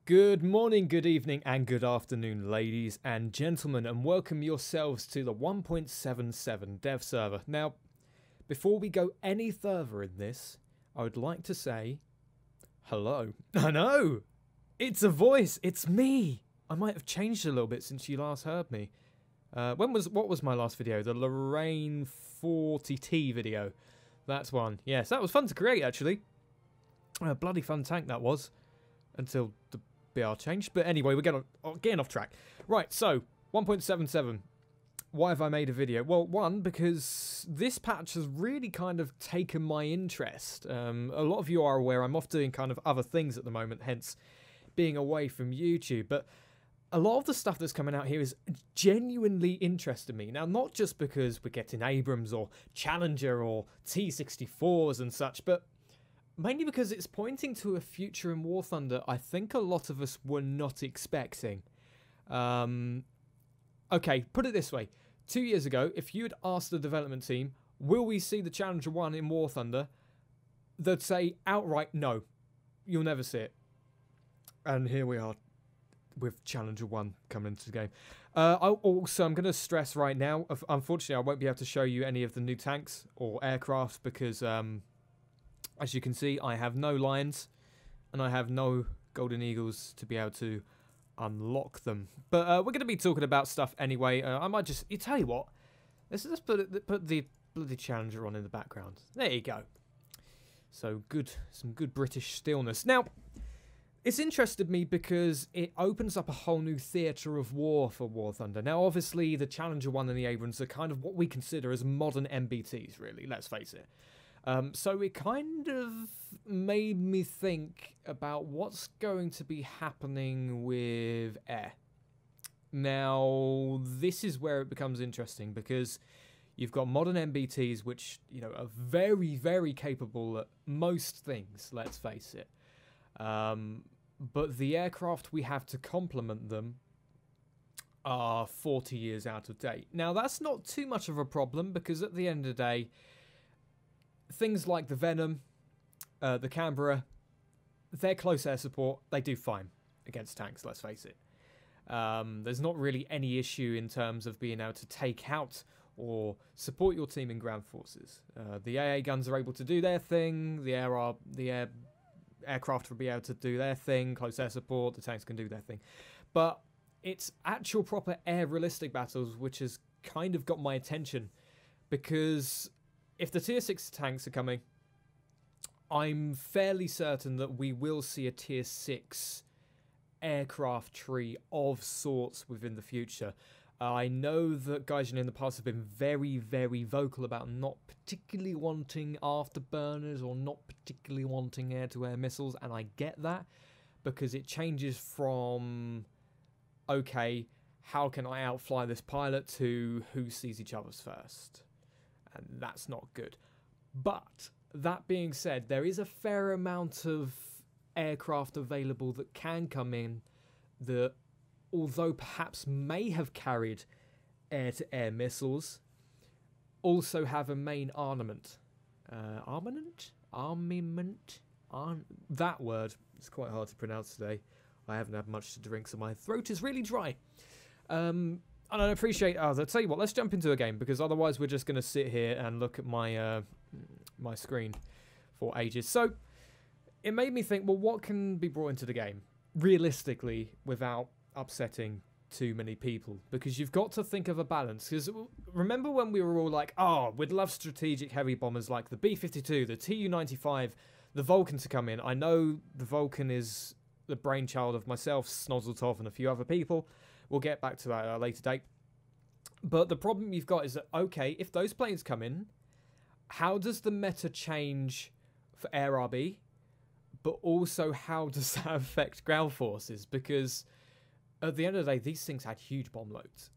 Good morning, good evening, and good afternoon, ladies and gentlemen, and welcome yourselves to the 1.77 dev server. Now, before we go any further in this, I would like to say hello. I know! It's a voice! It's me! I might have changed a little bit since you last heard me. What was my last video? The Lorraine 40T video. That's one. Yes, that was fun to create, actually. A bloody fun tank that was. Until the BR changed. But anyway, we're getting off track. Right, so, 1.77. Why have I made a video? Well, one, because this patch has really kind of taken my interest. A lot of you are aware I'm off doing kind of other things at the moment, hence being away from YouTube. But a lot of the stuff that's coming out here is genuinely interesting me. Now, not just because we're getting Abrams or Challenger or T-64s and such, but mainly because it's pointing to a future in War Thunder I think a lot of us were not expecting. Okay, put it this way. 2 years ago, if you had asked the development team, will we see the Challenger 1 in War Thunder? They'd say outright, no. You'll never see it. And here we are with Challenger 1 coming into the game. I'm going to stress right now, unfortunately I won't be able to show you any of the new tanks or aircraft because as you can see, I have no lions, and I have no golden eagles to be able to unlock them. But we're going to be talking about stuff anyway. I might just, tell you what, let's just put the bloody Challenger on in the background. There you go. So some good British stillness. Now, it's interested me because it opens up a whole new theatre of war for War Thunder. Now, obviously, the Challenger 1 and the Abrams are kind of what we consider as modern MBTs, really. Let's face it. So it kind of made me think about what's going to be happening with air. Now, this is where it becomes interesting because you've got modern MBTs which, are very, very capable at most things, let's face it. But the aircraft we have to complement them are 40 years out of date. Now, that's not too much of a problem because at the end of the day, things like the Venom, the Canberra, their close air support, they do fine against tanks, let's face it. There's not really any issue in terms of being able to take out or support your team in ground forces. The AA guns are able to do their thing, the aircraft will be able to do their thing, close air support, the tanks can do their thing. But it's actual proper air realistic battles which has kind of got my attention because if the tier 6 tanks are coming, I'm fairly certain that we will see a tier 6 aircraft tree of sorts within the future. I know that guys in the past have been very, very vocal about not particularly wanting afterburners or not particularly wanting air-to-air missiles, and I get that because it changes from, okay, how can I outfly this pilot to who sees each other's first? And that's not good. But that being said, there is a fair amount of aircraft available that can come in that, although perhaps may have carried air-to-air missiles, also have a main armament. That word is quite hard to pronounce today. I haven't had much to drink, so my throat is really dry. And I appreciate others. I'll tell you what, let's jump into a game, because otherwise we're just going to sit here and look at my my screen for ages. So, it made me think, well, what can be brought into the game, realistically, without upsetting too many people? Because you've got to think of a balance. Because remember when we were all like, oh, we'd love strategic heavy bombers like the B-52, the Tu-95, the Vulcan to come in. I know the Vulcan is the brainchild of myself, Snozzletov, and a few other people. We'll get back to that at a later date. But the problem you've got is that, okay, if those planes come in, how does the meta change for Air RB? But also, how does that affect ground forces? Because at the end of the day, these things had huge bomb loads.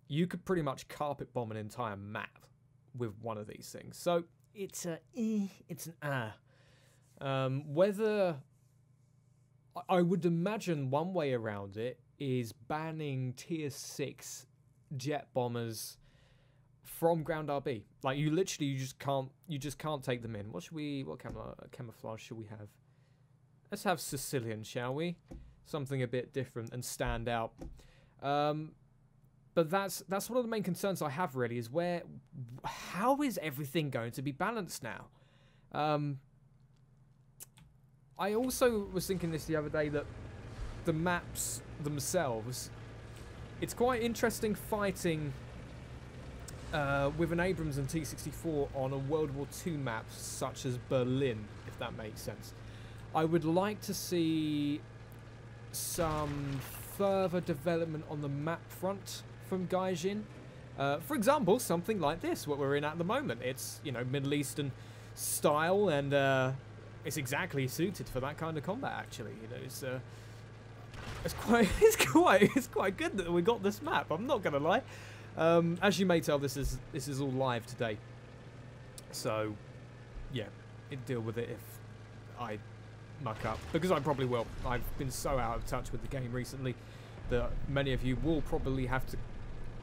You could pretty much carpet bomb an entire map with one of these things. So it's whether I would imagine one way around it is banning tier 6 jet bombers from ground RB. Like you just can't take them in. What camouflage should we have? Let's have Sicilian, shall we? something a bit different and stand out. But that's one of the main concerns I have, really, is how is everything going to be balanced now? I also was thinking this the other day, that the maps themselves, it's quite interesting fighting with an Abrams and T-64 on a World War II map such as Berlin, if that makes sense. I would like to see some further development on the map front from Gaijin. For example, something like this, what we're in at the moment. It's, you know, Middle Eastern style, and it's exactly suited for that kind of combat. Actually, you know, it's quite good that we got this map. I'm not gonna lie. As you may tell, this is all live today. So, yeah, deal with it if I muck up, because I probably will. I've been so out of touch with the game recently that many of you will probably have to,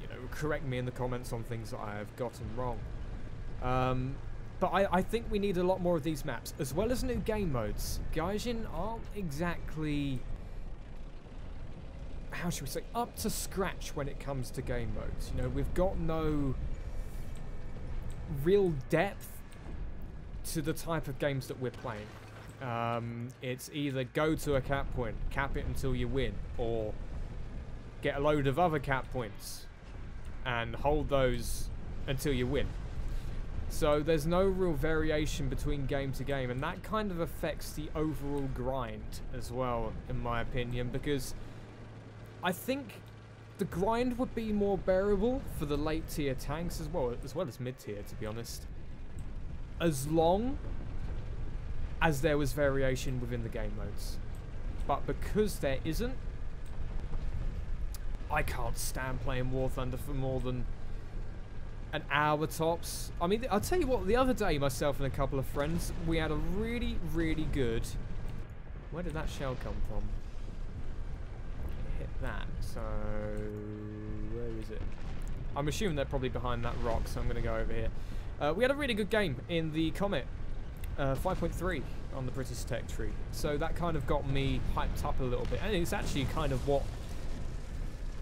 you know, correct me in the comments on things that I have gotten wrong. But I think we need a lot more of these maps, as well as new game modes. Gaijin aren't exactly, how should we say, up to scratch when it comes to game modes. You know, we've got no real depth to the type of games that we're playing. It's either go to a cap point, cap it until you win, or get a load of other cap points and hold those until you win. So there's no real variation between game to game, and that kind of affects the overall grind as well, in my opinion, because I think the grind would be more bearable for the late tier tanks as well as mid tier, to be honest, as long as there was variation within the game modes. But because there isn't, I can't stand playing War Thunder for more than an hour tops. I mean, I'll tell you what, the other day, myself and a couple of friends, we had a really, really good... Where did that shell come from? Hit that, so... Where is it? I'm assuming they're probably behind that rock, so I'm going to go over here. We had a really good game in the Comet. 5.3 on the British Tech Tree. So that kind of got me hyped up a little bit. And it's actually kind of what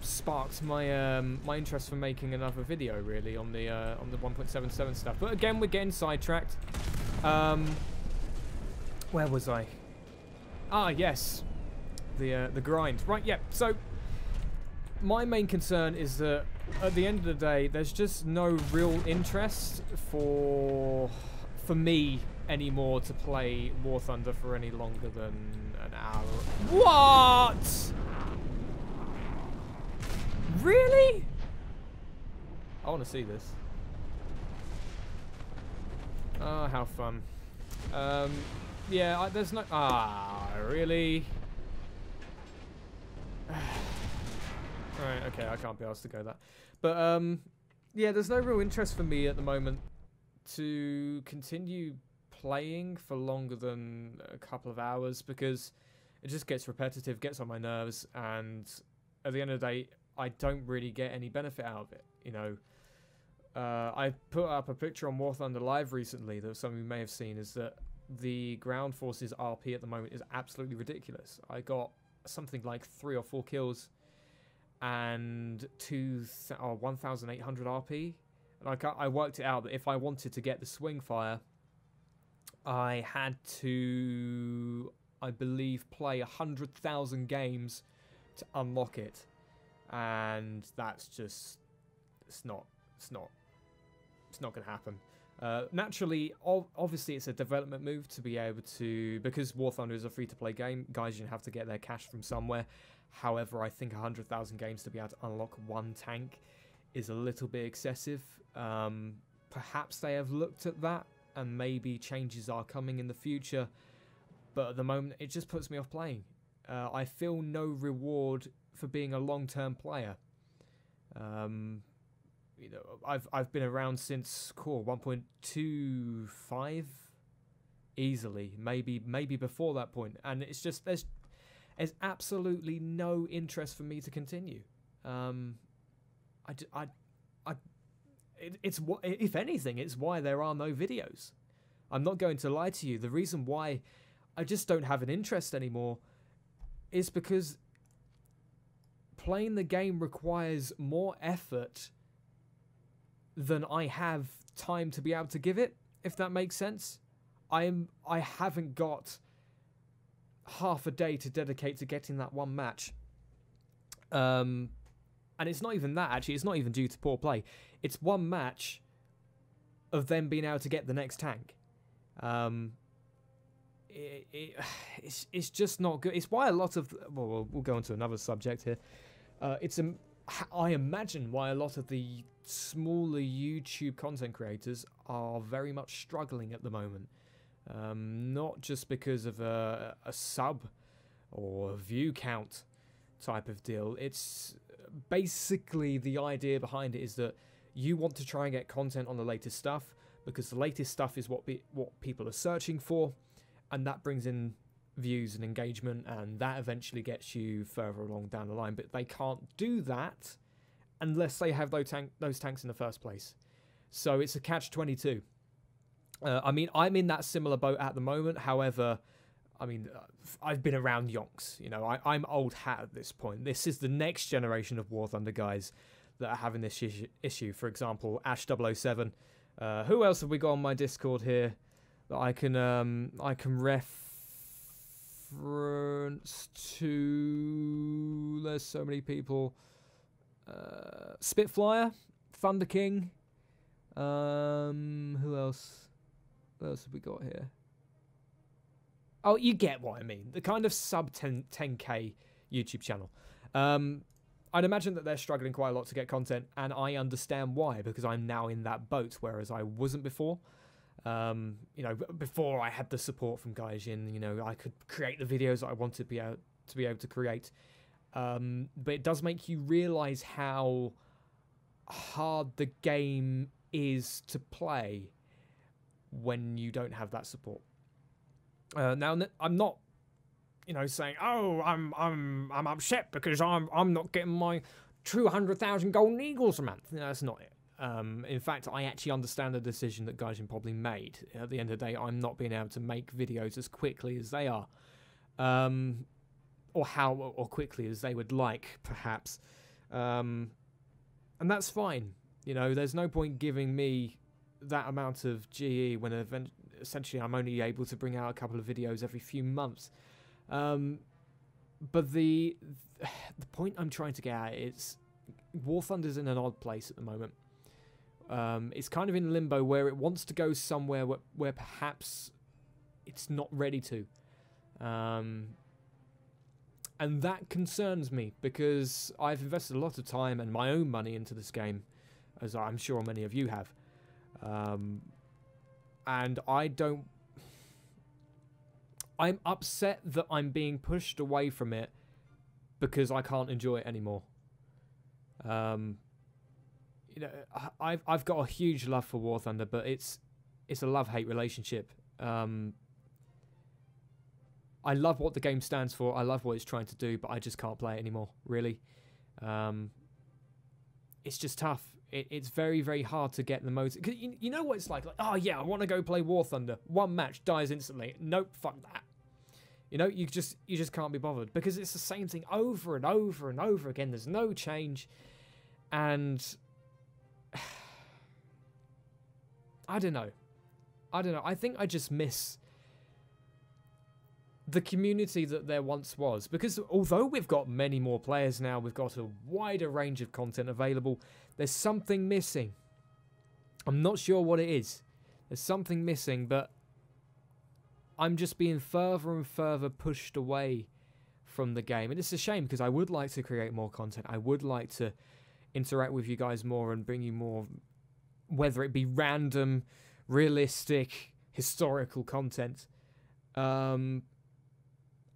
sparked my my interest for making another video, really, on the 1.77 stuff. But again, we're getting sidetracked. Where was I? Ah, yes, the grind. Right, yeah. So my main concern is that at the end of the day, there's just no real interest for me anymore to play War Thunder for any longer than an hour. What? Really? I want to see this. Oh, how fun. Yeah, there's no... Ah, really? Alright, okay, I can't be asked to go that. But, yeah, there's no real interest for me at the moment to continue playing for longer than a couple of hours, because it just gets repetitive, gets on my nerves, and at the end of the day, I don't really get any benefit out of it. You know, I put up a picture on War Thunder Live recently that some of you may have seen, is that the ground forces RP at the moment is absolutely ridiculous. I got something like 3 or 4 kills and 1,800 RP. And I worked it out that if I wanted to get the swing fire, I had to, I believe, play 100,000 games to unlock it. And that's just, it's not going to happen. Naturally, obviously, it's a development move to be able to, because War Thunder is a free-to-play game, guys, you have to get their cash from somewhere. However, I think 100,000 games to be able to unlock one tank is a little bit excessive. Perhaps they have looked at that, and maybe changes are coming in the future. But at the moment, it just puts me off playing. I feel no reward for being a long-term player. You know, I've been around since core 1.25 easily, maybe before that point, and it's just there's absolutely no interest for me to continue. It's what, if anything, it's why there are no videos. I'm not going to lie to you. The reason why I just don't have an interest anymore is because playing the game requires more effort than I have time to be able to give it, if that makes sense. I haven't got half a day to dedicate to getting that one match. And it's not even that, actually. It's not even due to poor play. It's one match of them being able to get the next tank. It's just not good. It's why a lot of... Well, we'll go on to another subject here. I imagine why a lot of the smaller YouTube content creators are very much struggling at the moment. Not just because of a sub or a view count type of deal. It's basically, the idea behind it is that you want to try and get content on the latest stuff, because the latest stuff is what people are searching for, and that brings in views and engagement, and that eventually gets you further along down the line. But they can't do that unless they have those tanks in the first place. So it's a catch-22. I mean, I'm in that similar boat at the moment. However, I mean, I've been around yonks. You know, I'm old hat at this point. This is the next generation of War Thunder guys that are having this issue. For example, Ash007. Who else have we got on my Discord here that I can reference to? There's so many people. Spitflyer, Thunder King. Who else? What else have we got here? Oh, you get what I mean. The kind of sub 10k YouTube channel. I'd imagine that they're struggling quite a lot to get content, and I understand why, because I'm now in that boat, whereas I wasn't before. You know, before I had the support from Gaijin, you know, I could create the videos that I wanted to be able to create. But it does make you realise how hard the game is to play when you don't have that support. Now, I'm not, you know, saying, oh, I'm upset because I'm not getting my 200,000 golden eagles a month. No, that's not it. In fact, I actually understand the decision that Gaijin probably made. At the end of the day, I'm not being able to make videos as quickly as they are, or quickly as they would like, perhaps. And that's fine. You know, there's no point giving me that amount of GE when essentially I'm only able to bring out a couple of videos every few months. But the point I'm trying to get at is War Thunder's in an odd place at the moment. It's kind of in limbo where it wants to go somewhere where perhaps it's not ready to. And that concerns me, because I've invested a lot of time and my own money into this game, as I'm sure many of you have. And I'm upset that I'm being pushed away from it because I can't enjoy it anymore. You know, I've got a huge love for War Thunder, but it's a love-hate relationship. I love what the game stands for. I love what it's trying to do, but I just can't play it anymore, really. It's just tough. It's very, very hard to get the motive. Cause you know what it's like? Like, oh yeah, I want to go play War Thunder. One match, dies instantly. Nope, fuck that. You know, you just can't be bothered, because it's the same thing over and over and over again. There's no change, and I don't know. I think I just miss the community that there once was, because although we've got many more players now, we've got a wider range of content available, there's something missing. I'm not sure what it is. There's something missing, but I'm just being further and further pushed away from the game. And it's a shame, because I would like to create more content. I would like to interact with you guys more and bring you more, whether it be random, realistic, historical content.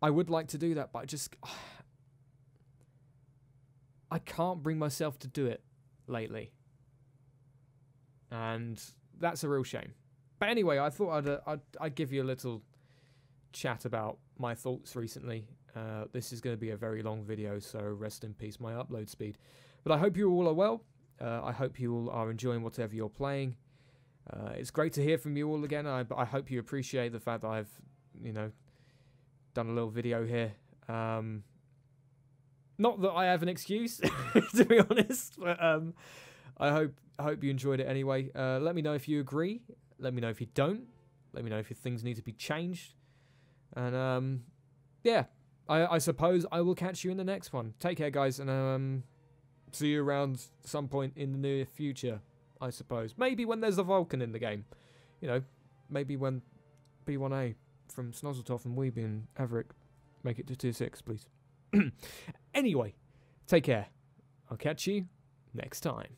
I would like to do that, but I can't bring myself to do it lately. And that's a real shame. But anyway, I thought I'd give you a little chat about my thoughts recently. This is going to be a very long video, so rest in peace my upload speed. But I hope you all are well. I hope you all are enjoying whatever you're playing. It's great to hear from you all again. I hope you appreciate the fact that I've, you know, done a little video here. Not that I have an excuse, to be honest, but I hope you enjoyed it anyway. Let me know if you agree. Let me know if you don't. Let me know if things need to be changed. And yeah, I suppose I will catch you in the next one. Take care, guys, and see you around some point in the near future, I suppose. Maybe when there's a Vulcan in the game. You know, maybe when B1A from Snozzletop and WeBe and Averick make it to tier 6, please. Anyway, take care. I'll catch you next time.